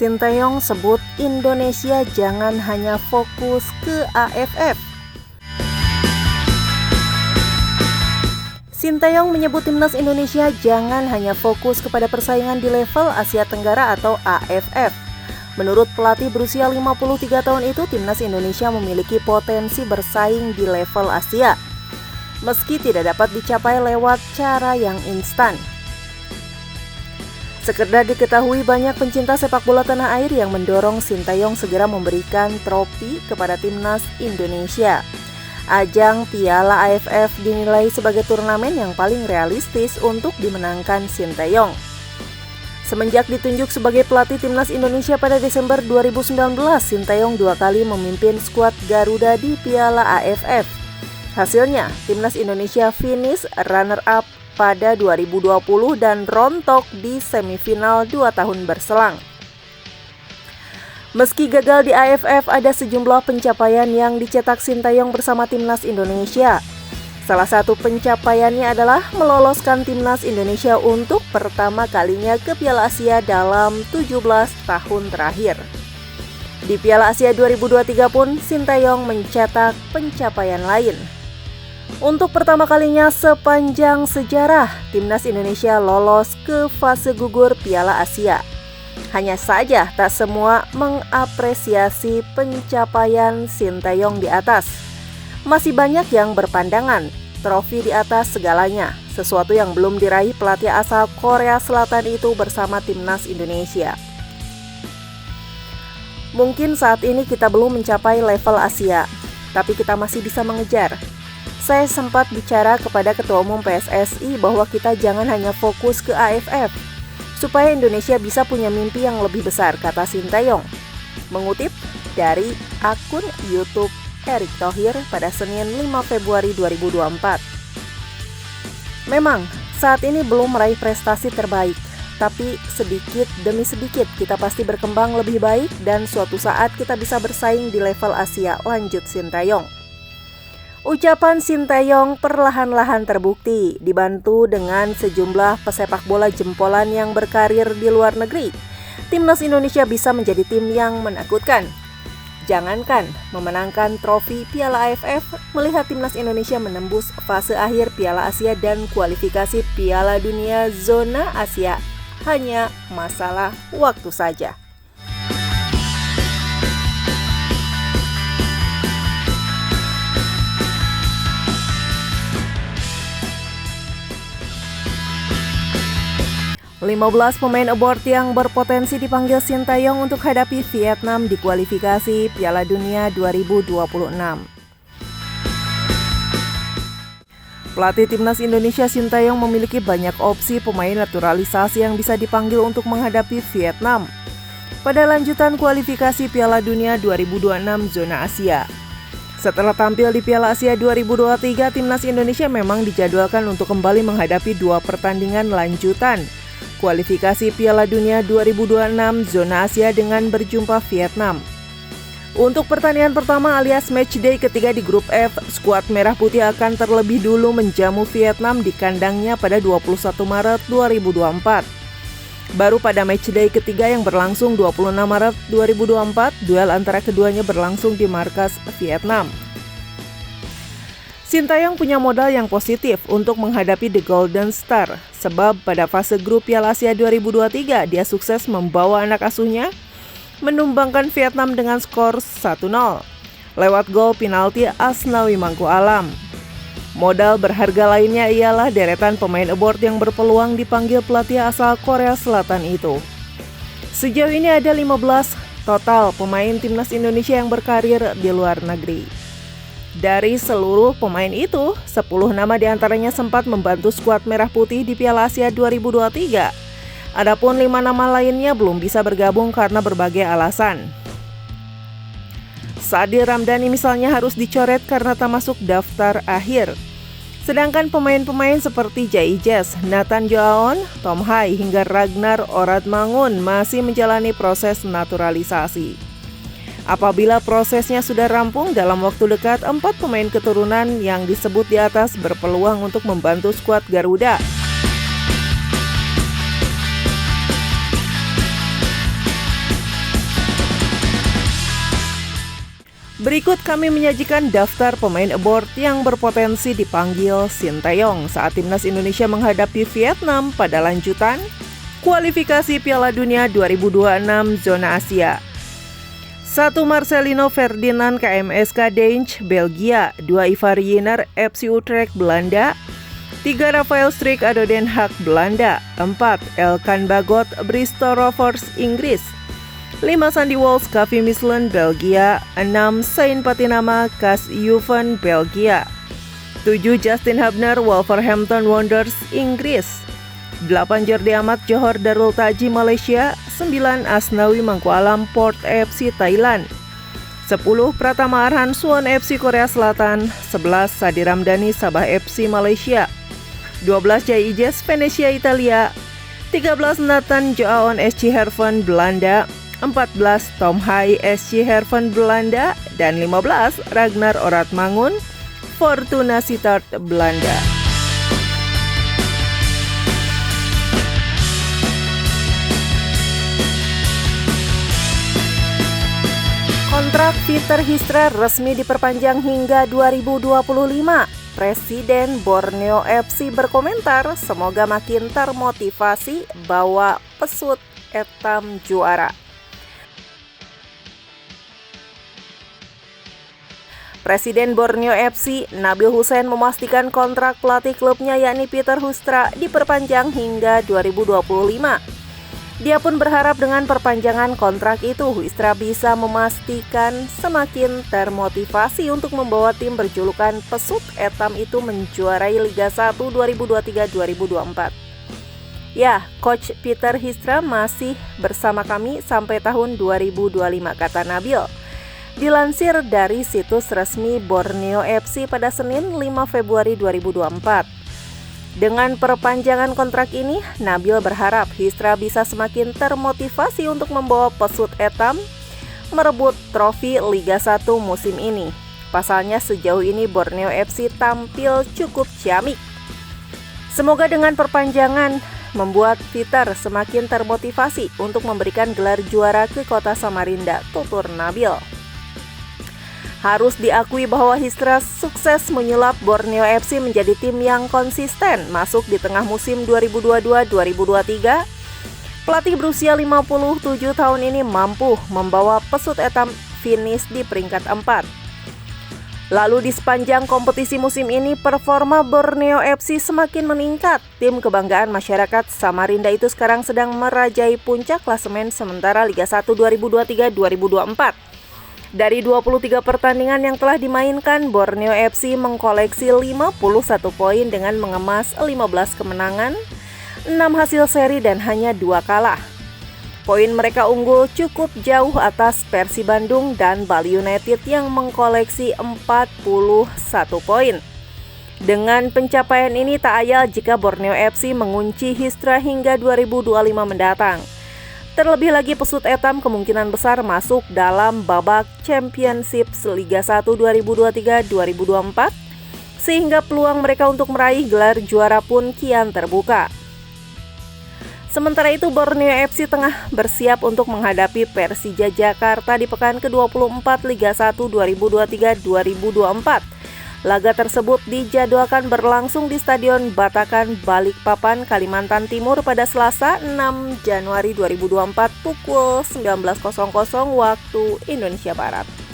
Sinteyong sebut Indonesia jangan hanya fokus ke AFF. Sinteyong menyebut timnas Indonesia jangan hanya fokus kepada persaingan di level Asia Tenggara atau AFF. Menurut pelatih berusia 53 tahun itu, timnas Indonesia memiliki potensi bersaing di level Asia, meski tidak dapat dicapai lewat cara yang instan. Sekedar diketahui, banyak pencinta sepak bola tanah air yang mendorong Sinteyong segera memberikan trofi kepada timnas Indonesia. Ajang Piala AFF dinilai sebagai turnamen yang paling realistis untuk dimenangkan Sinteyong. Semenjak ditunjuk sebagai pelatih timnas Indonesia pada Desember 2019, Sinteyong 2 kali memimpin skuad Garuda di Piala AFF. Hasilnya, timnas Indonesia finish runner-up pada 2020 dan rontok di semifinal 2 tahun berselang. Meski gagal di AFF, ada sejumlah pencapaian yang dicetak Sinteyong bersama timnas Indonesia. Salah satu pencapaiannya adalah meloloskan timnas Indonesia untuk pertama kalinya ke Piala Asia dalam 17 tahun terakhir. Di Piala Asia 2023 pun Sinteyong mencetak pencapaian lain. Untuk pertama kalinya sepanjang sejarah, timnas Indonesia lolos ke fase gugur Piala Asia. Hanya saja tak semua mengapresiasi pencapaian Sinteyong di atas. Masih banyak yang berpandangan trofi di atas segalanya, sesuatu yang belum diraih pelatih asal Korea Selatan itu bersama timnas Indonesia. Mungkin saat ini kita belum mencapai level Asia, tapi kita masih bisa mengejar. Saya sempat bicara kepada Ketua Umum PSSI bahwa kita jangan hanya fokus ke AFF, supaya Indonesia bisa punya mimpi yang lebih besar, kata Sinteyong. Mengutip dari akun YouTube Erick Thohir pada Senin 5 Februari 2024. Memang, saat ini belum meraih prestasi terbaik, tapi sedikit demi sedikit kita pasti berkembang lebih baik dan suatu saat kita bisa bersaing di level Asia, lanjut Sinteyong. Ucapan Sinteyong perlahan-lahan terbukti, dibantu dengan sejumlah pesepak bola jempolan yang berkarir di luar negeri. Timnas Indonesia bisa menjadi tim yang menakutkan. Jangankan memenangkan trofi Piala AFF, melihat timnas Indonesia menembus fase akhir Piala Asia dan kualifikasi Piala Dunia zona Asia hanya masalah waktu saja. Lima 15 pemain abort yang berpotensi dipanggil Sinteyong untuk hadapi Vietnam di kualifikasi Piala Dunia 2026. Pelatih timnas Indonesia Sinteyong memiliki banyak opsi pemain naturalisasi yang bisa dipanggil untuk menghadapi Vietnam pada lanjutan kualifikasi Piala Dunia 2026 zona Asia. Setelah tampil di Piala Asia 2023, timnas Indonesia memang dijadwalkan untuk kembali menghadapi 2 pertandingan lanjutan kualifikasi Piala Dunia 2026 zona Asia dengan berjumpa Vietnam. Untuk pertandingan pertama alias matchday ketiga di grup F, skuad Merah Putih akan terlebih dulu menjamu Vietnam di kandangnya pada 21 Maret 2024. Baru pada matchday ketiga yang berlangsung 26 Maret 2024, duel antara keduanya berlangsung di markas Vietnam. Sinteyong punya modal yang positif untuk menghadapi The Golden Star, sebab pada fase grup Piala Asia 2023 dia sukses membawa anak asuhnya menumbangkan Vietnam dengan skor 1-0 lewat gol penalti Asnawi Mangku Alam. Modal berharga lainnya ialah deretan pemain abort yang berpeluang dipanggil pelatih asal Korea Selatan itu. Sejauh ini ada 15 total pemain timnas Indonesia yang berkarir di luar negeri. Dari seluruh pemain itu, 10 nama diantaranya sempat membantu skuad Merah Putih di Piala Asia 2023. Adapun 5 nama lainnya belum bisa bergabung karena berbagai alasan. Sadil Ramdhani misalnya harus dicoret karena tak masuk daftar akhir. Sedangkan pemain-pemain seperti Jai Jes, Nathan Joaon, Tom Hai hingga Ragnar Oratmangun masih menjalani proses naturalisasi. Apabila prosesnya sudah rampung, dalam waktu dekat 4 pemain keturunan yang disebut di atas berpeluang untuk membantu skuad Garuda. Berikut kami menyajikan daftar pemain abroad yang berpotensi dipanggil Sinteyong saat Timnas Indonesia menghadapi Vietnam pada lanjutan kualifikasi Piala Dunia 2026 zona Asia. 1. Marcelino Ferdinand KMSK Deinch, Belgia. 2. Ivar Jenner FC Utrecht, Belanda. 3. Rafael Strik ADO Den Haag, Belanda. 4. Elkan Bagot Bristol Rovers, Inggris. 5. Sandy Walsh KV Mechelen, Belgia. 6. Sain Patinama KAS Leuven, Belgia. 7. Justin Hubner Wolverhampton Wanderers, Inggris. 8. Jordi Amat Johor Darul Taji, Malaysia. 9. Asnawi Mangku Alam Port FC, Thailand. 10. Pratama Arhan Suwon FC, Korea Selatan. 11. Sadi Ramdhani Sabah FC, Malaysia. 12. Jai Ijes Venezia, Italia. 13. Nathan Joaon SC Herven, Belanda. 14. Tom Hai SC Herven, Belanda. Dan 15. Ragnar Oratmangun Fortuna Sittard, Belanda. Kontrak Peter Histra resmi diperpanjang hingga 2025. Presiden Borneo FC berkomentar, semoga makin termotivasi bawa pesut etam juara. Presiden Borneo FC, Nabil Hussein memastikan kontrak pelatih klubnya yakni Peter Histra diperpanjang hingga 2025. Dia pun berharap dengan perpanjangan kontrak itu, Histra bisa memastikan semakin termotivasi untuk membawa tim berjulukan pesut etam itu menjuarai Liga 1 2023-2024. Ya, Coach Peter Histra masih bersama kami sampai tahun 2025, kata Nabil. Dilansir dari situs resmi Borneo FC pada Senin 5 Februari 2024. Dengan perpanjangan kontrak ini, Nabil berharap Histra bisa semakin termotivasi untuk membawa pesut etam merebut trofi Liga 1 musim ini. Pasalnya sejauh ini Borneo FC tampil cukup ciamik. Semoga dengan perpanjangan membuat Peter semakin termotivasi untuk memberikan gelar juara ke kota Samarinda, tutur Nabil. Harus diakui bahwa Histra sukses menyulap Borneo FC menjadi tim yang konsisten masuk di tengah musim 2022-2023. Pelatih berusia 57 tahun ini mampu membawa pesut etam finish di peringkat 4. Lalu di sepanjang kompetisi musim ini, performa Borneo FC semakin meningkat. Tim kebanggaan masyarakat Samarinda itu sekarang sedang merajai puncak klasemen sementara Liga 1 2023-2024. Dari 23 pertandingan yang telah dimainkan, Borneo FC mengkoleksi 51 poin dengan mengemas 15 kemenangan, 6 hasil seri dan hanya 2 kalah. Poin mereka unggul cukup jauh atas Persi Bandung dan Bali United yang mengkoleksi 41 poin. Dengan pencapaian ini tak ayal jika Borneo FC mengunci Histra hingga 2025 mendatang. Terlebih lagi pesut etam kemungkinan besar masuk dalam babak Championship Liga 1 2023-2024 sehingga peluang mereka untuk meraih gelar juara pun kian terbuka. Sementara itu Borneo FC tengah bersiap untuk menghadapi Persija Jakarta di pekan ke-24 Liga 1 2023-2024. Laga tersebut dijadwalkan berlangsung di Stadion Batakan, Balikpapan, Kalimantan Timur pada Selasa 6 Januari 2024 pukul 19.00 waktu Indonesia Barat.